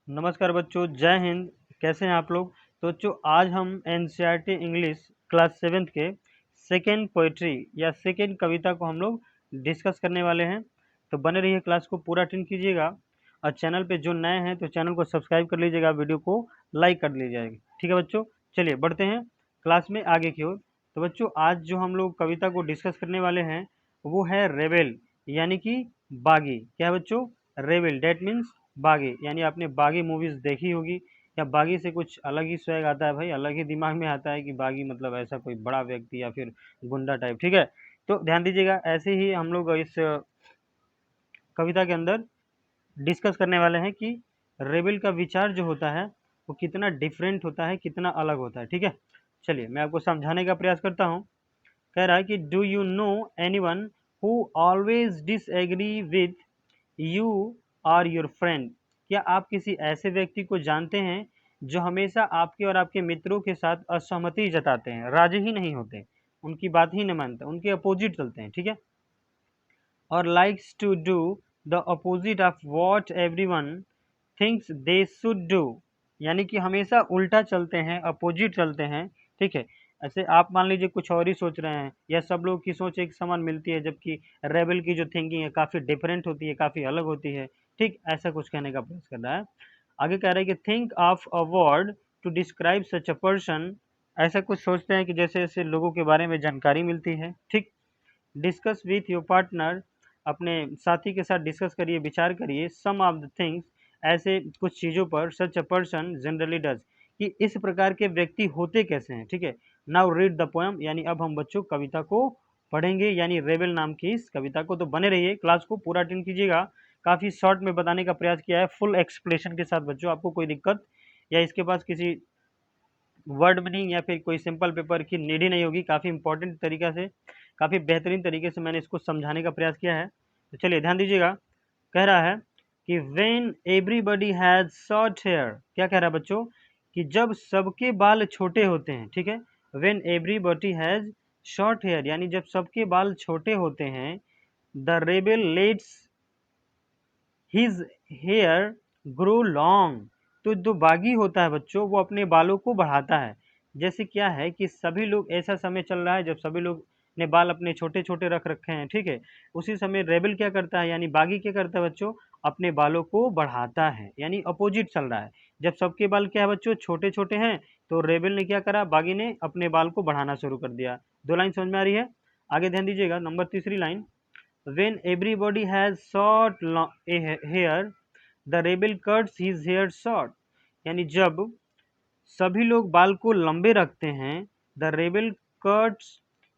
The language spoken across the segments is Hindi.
नमस्कार बच्चों, जय हिंद। कैसे हैं आप लोग? तो बच्चों, आज हम एनसीईआरटी इंग्लिश क्लास 7th के सेकेंड पोइट्री या सेकेंड कविता को हम लोग डिस्कस करने वाले हैं। तो बने रहिए, क्लास को पूरा अटेंड कीजिएगा। और चैनल पे जो नए हैं तो चैनल को सब्सक्राइब कर लीजिएगा, वीडियो को लाइक कर लीजिएगा। ठीक है बच्चों, चलिए बढ़ते हैं क्लास में आगे की ओर। तो बच्चों, आज जो हम लोग कविता को डिस्कस करने वाले हैं वो है रेबेल, यानी कि बागी। क्या है बच्चों? रेबेल, डेट मीन्स बागी। यानी आपने बागी मूवीज देखी होगी, या बागी से कुछ अलग ही स्वैग आता है भाई, अलग ही दिमाग में आता है कि बागी मतलब ऐसा कोई बड़ा व्यक्ति या फिर गुंडा टाइप। ठीक है, तो ध्यान दीजिएगा, ऐसे ही हम लोग इस कविता के अंदर डिस्कस करने वाले हैं कि रेबेल का विचार जो होता है वो कितना डिफरेंट होता है, कितना अलग होता है। ठीक है, चलिए मैं आपको समझाने का प्रयास करता हूँ। कह रहा है कि do you know anyone who always disagree with you or your friend? क्या आप किसी ऐसे व्यक्ति को जानते हैं जो हमेशा आपके और आपके मित्रों के साथ असहमति जताते हैं, राजी ही नहीं होते, उनकी बात ही नहीं मानते, उनके अपोजिट चलते हैं। ठीक है, और likes to do the opposite of what everyone thinks they should do, यानी कि हमेशा उल्टा चलते हैं, अपोजिट चलते हैं। ठीक है, ऐसे आप मान लीजिए कुछ और ही सोच रहे हैं, या सब लोग की सोच एक समान मिलती है, जबकि रेबल की जो थिंकिंग है काफ़ी डिफरेंट होती है, काफ़ी अलग होती है। ठीक, ऐसा कुछ कहने का प्रयास कर रहा है। आगे कह रहा है कि think of a word to describe such a person. ऐसा कुछ सोचते हैं कि जैसे जैसे लोगों के बारे में जानकारी मिलती है। ठीक, डिस्कस विथ योर पार्टनर, अपने साथी के साथ डिस्कस करिए, विचार करिए। सम ऑफ द थिंग्स, ऐसे कुछ चीज़ों पर, सच अ पर्सन जनरली डज, कि इस प्रकार के व्यक्ति होते कैसे हैं। ठीक है, नाउ रीड द पोएम, यानी अब हम बच्चों कविता को पढ़ेंगे, यानी रेबेल नाम की इस कविता को। तो बने रहिए, क्लास को पूरा अटेंड कीजिएगा। काफ़ी शॉर्ट में बताने का प्रयास किया है, फुल एक्सप्लेनेशन के साथ बच्चों। आपको कोई दिक्कत या इसके पास किसी वर्ड मीनिंग या फिर कोई सिंपल पेपर की नीड ही नहीं होगी। काफ़ी इंपॉर्टेंट तरीका से, काफ़ी बेहतरीन तरीके से मैंने इसको समझाने का प्रयास किया है। तो चलिए ध्यान दीजिएगा। कह रहा है कि when everybody has short hair. क्या कह रहा है बच्चों? कि जब सबके बाल छोटे होते हैं। ठीक है, when everybody has short hair, यानी जब सबके बाल छोटे होते हैं, the rebel lets his hair grow long. तो जो बागी होता है बच्चों, वो अपने बालों को बढ़ाता है। जैसे क्या है कि सभी लोग, ऐसा समय चल रहा है जब सभी लोग ने बाल अपने छोटे छोटे रख रखे हैं। ठीक है, उसी समय रेबल क्या करता है, यानी बागी क्या करता है बच्चों? अपने बालों को बढ़ाता है, यानी अपोजिट चल रहा है। जब सबके बाल क्या है बच्चों? छोटे छोटे हैं, तो रेबल ने क्या करा? बागी ने अपने बाल को बढ़ाना शुरू कर दिया। दो लाइन समझ में आ रही है? आगे ध्यान दीजिएगा, नंबर तीसरी line. When everybody has short hair, the rebel cuts his hair short. यानी जब सभी लोग बाल को लंबे रखते हैं, the rebel cuts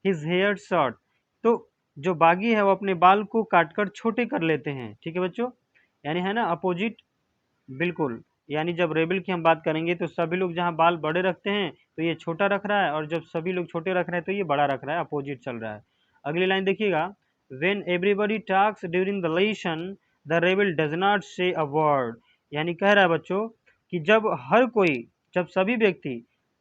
his hair short, तो जो बागी है वो अपने बाल को काटकर छोटे कर लेते हैं। ठीक है बच्चों, यानी है ना अपोजिट, बिल्कुल। यानी जब रेबल की हम बात करेंगे तो सभी लोग जहाँ बाल बड़े रखते हैं तो ये छोटा रख रहा है, और जब सभी लोग छोटे रख रहे हैं तो ये बड़ा रख रहा है, अपोजिट चल रहा है। अगली लाइन देखिएगा। When everybody talks during the lesson, the rebel does not से अ वर्ड। यानी कह रहा है बच्चों कि जब हर कोई, जब सभी व्यक्ति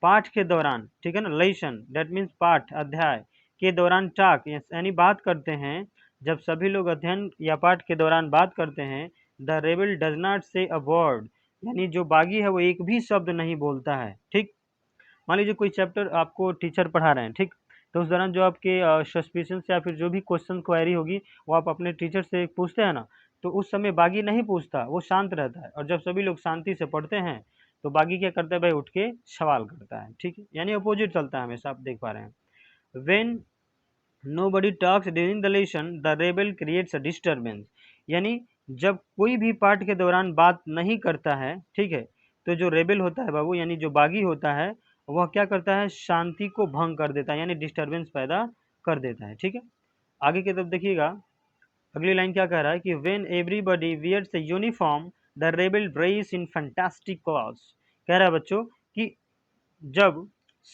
पाठ के दौरान, ठीक है ना, लेसन दैट मीन्स पाठ, अध्याय के दौरान टॉक यानी बात करते हैं, जब सभी लोग अध्ययन या पाठ के दौरान बात करते हैं, द रेबल डज नॉट से अ वर्ड, यानी जो बागी है वो एक भी शब्द नहीं बोलता है। ठीक, मान लीजिए कोई चैप्टर आपको टीचर पढ़ा रहे हैं, ठीक, तो उस दौरान जो आपके सस्पिशन या फिर जो भी क्वेश्चन क्वेरी होगी वो आप अपने टीचर से पूछते हैं ना, तो उस समय बागी नहीं पूछता, वो शांत रहता है। और जब सभी लोग शांति से पढ़ते हैं तो बागी क्या करता है भाई? उठ के सवाल करता है। ठीक है, यानी अपोजिट चलता है हमेशा, आप देख पा रहे हैं। When nobody talks during the lesson, the rebel creates a disturbance। यानी जब कोई भी पाठ के दौरान बात नहीं करता है, ठीक है, तो जो रेबल होता है बाबू, यानी जो बागी होता है, वह क्या करता है? शांति को भंग कर देता है, यानी डिस्टरबेंस पैदा कर देता है। ठीक है, आगे की तरफ देखिएगा। अगली लाइन क्या कह रहा है कि when everybody wears a uniform, the rebel dress in fantastic clothes. कह रहा है बच्चों कि जब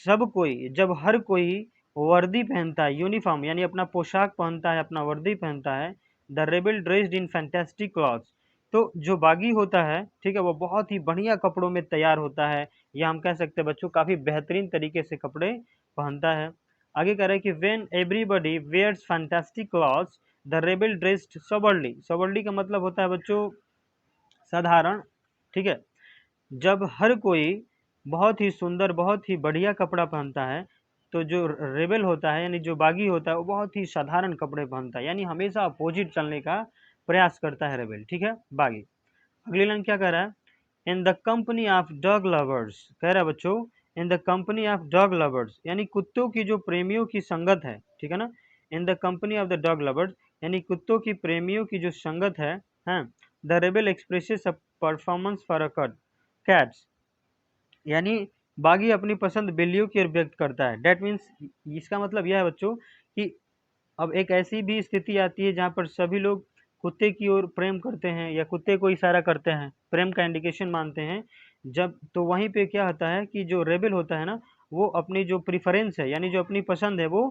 सब कोई, जब हर कोई वर्दी पहनता है, यूनिफॉर्म यानी अपना पोशाक पहनता है, अपना वर्दी पहनता है, the rebel dressed in fantastic clothes, तो जो बागी होता है, ठीक है, वो बहुत ही बढ़िया कपड़ों में तैयार होता है, या हम कह सकते हैं बच्चों काफ़ी बेहतरीन तरीके से कपड़े पहनता है। आगे कह रहे हैं कि when everybody wears fantastic clothes, the rebel dressed soberly. Soberly का मतलब होता है बच्चों साधारण। ठीक है, जब हर कोई बहुत ही सुंदर, बहुत ही बढ़िया कपड़ा पहनता है, तो जो रेबेल होता है यानी जो बागी होता है वो बहुत ही साधारण कपड़े पहनता है, यानी हमेशा अपोजिट चलने का प्रयास करता है रेबेल, ठीक है, बागी। अगली लाइन क्या कह रहा है? In the company of dog lovers, कह रहा है बच्चों in the company of dog lovers, यानी कुत्तों की जो प्रेमियों की संगत है, ठीक है ना, in the company of the dog lovers यानी कुत्तों की प्रेमियों की जो संगत है, हैं, the rebel expresses a performance for a cats, यानी बागी अपनी पसंद बिल्लियों की ओर व्यक्त करता है। डेट मीन्स, इसका मतलब यह है बच्चों कि अब एक ऐसी भी स्थिति आती है जहाँ पर सभी लोग कुत्ते की ओर प्रेम करते हैं या कुत्ते को इशारा करते हैं, प्रेम का इंडिकेशन मानते हैं। जब तो वहीं पे क्या होता है कि जो रेबेल होता है ना, वो अपनी जो प्रिफरेंस है यानी जो अपनी पसंद है वो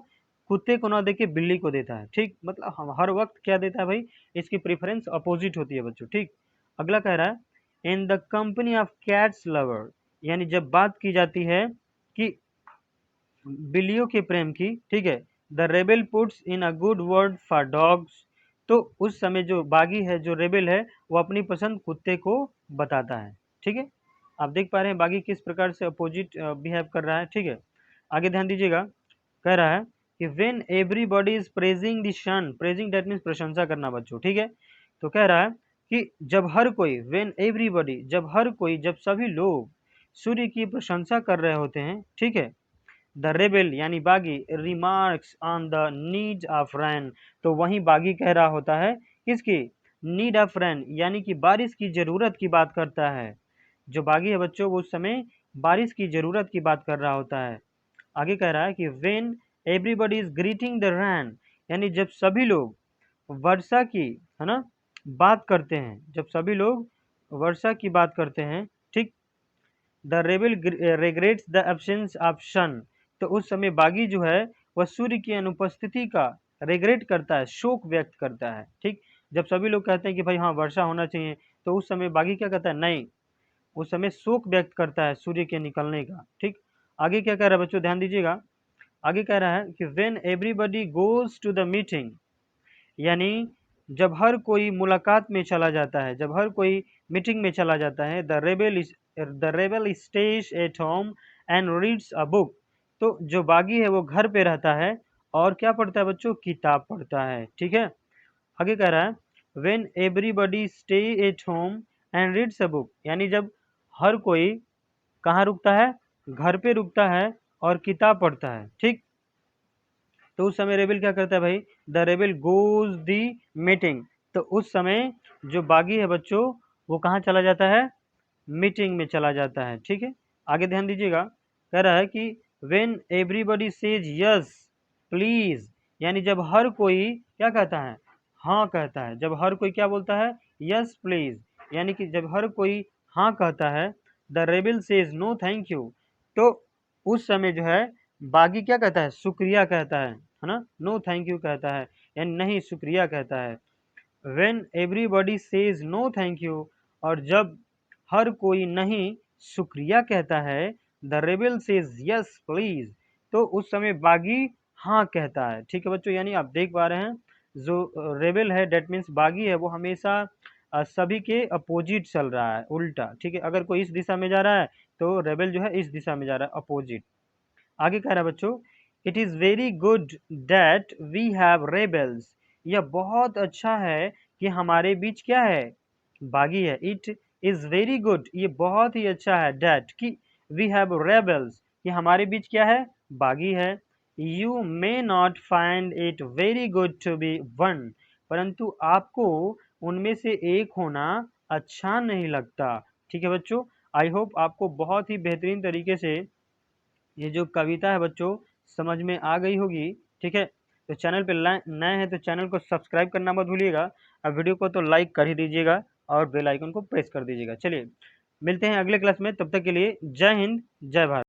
कुत्ते को ना देके बिल्ली को देता है, ठीक, मतलब हम हर वक्त क्या देता है भाई, इसकी प्रिफरेंस अपोजिट होती है बच्चों, ठीक। अगला कह रहा है in the company of cats lover, यानी जब बात की जाती है कि बिल्लियों के प्रेम की, ठीक है, the rebel puts in a good word for dogs, तो उस समय जो बागी है, जो रेबेल है, वो अपनी पसंद कुत्ते को बताता है, ठीक है। आप देख पा रहे हैं बागी किस प्रकार से अपोजिट बिहेव कर रहा है, ठीक है। आगे ध्यान दीजिएगा, कह रहा है कि when everybody is praising the sun, praising that means प्रशंसा करना बच्चों, ठीक है। तो कह रहा है कि जब हर कोई, व्हेन एवरीबॉडी, जब हर कोई, जब सभी लोग सूर्य की प्रशंसा कर रहे होते हैं, ठीक है, द रेबेल यानी बागी remarks on the need of rain, तो वहीं बागी कह रहा होता है किसकी, नीड ऑफ रैन, यानी कि बारिश की जरूरत की बात करता है। जो बागी है बच्चों वो उस समय बारिश की जरूरत की बात कर रहा होता है। आगे कह रहा है कि when everybody is greeting the rain, यानी जब सभी लोग वर्षा की, है ना, बात करते हैं, जब सभी लोग वर्षा की बात करते हैं, ठीक, the rebel regrets the absence of sun, तो उस समय बागी जो है वह सूर्य की अनुपस्थिति का रिग्रेट करता है, शोक व्यक्त करता है, ठीक। जब सभी लोग कहते हैं कि भाई हाँ वर्षा होना चाहिए, तो उस समय बागी क्या कहता है, नहीं, उस समय शोक व्यक्त करता है सूर्य के निकलने का, ठीक। आगे क्या कह रहा है बच्चों, ध्यान दीजिएगा, आगे कह रहा है कि when everybody goes to the meeting, यानी जब हर कोई मुलाकात में चला जाता है, जब हर कोई मीटिंग में चला जाता है, the rebel stage at home and reads a book, तो जो बागी है वो घर पे रहता है और क्या पढ़ता है बच्चों, किताब पढ़ता है, ठीक है। आगे कह रहा है when everybody stay at home and reads a book, यानी जब हर कोई कहाँ रुकता है, घर पे रुकता है और किताब पढ़ता है, ठीक। तो उस समय रेबेल क्या करता है भाई, the rebel goes the meeting, तो उस समय जो बागी है बच्चों वो कहाँ चला जाता है, मीटिंग में चला जाता है, ठीक है। आगे ध्यान दीजिएगा, कह रहा है कि when everybody says yes please, यानी जब हर कोई क्या कहता है, हाँ कहता है, जब हर कोई क्या बोलता है, यस प्लीज, यानी कि जब हर कोई हाँ कहता है, the rebel says no thank you, तो उस समय जो है बागी क्या कहता है, शुक्रिया कहता है ना, नो थैंक यू कहता है, यानी नहीं शुक्रिया कहता है। When everybody says no thank you, और जब हर कोई नहीं शुक्रिया कहता है, the rebel says yes please, तो उस समय बागी हाँ कहता है, ठीक है बच्चों। यानी आप देख पा रहे हैं जो रेबेल है डेट मीन्स बागी है वो हमेशा सभी के अपोजिट चल रहा है, उल्टा, ठीक है। अगर कोई इस दिशा में जा रहा है तो रेबेल जो है इस दिशा में जा रहा है, अपोजिट। आगे कह रहा है बच्चों, it is very good that we have rebels, यह बहुत अच्छा है कि हमारे बीच क्या है, बागी है। इट इज़ वेरी गुड, ये बहुत ही अच्छा है, दैट कि वी हैव रेबल्स, कि हमारे बीच क्या है, बागी है। You may not find it very good to be one, परंतु आपको उनमें से एक होना अच्छा नहीं लगता, ठीक है बच्चों। आई होप आपको बहुत ही बेहतरीन तरीके से ये जो कविता है बच्चों समझ में आ गई होगी, ठीक है। तो चैनल पे नए हैं तो चैनल को सब्सक्राइब करना मत भूलिएगा, और वीडियो को तो लाइक कर ही दीजिएगा और बेल आइकन को प्रेस कर दीजिएगा। चलिए मिलते हैं अगले क्लास में, तब तक के लिए जय हिंद जय भारत।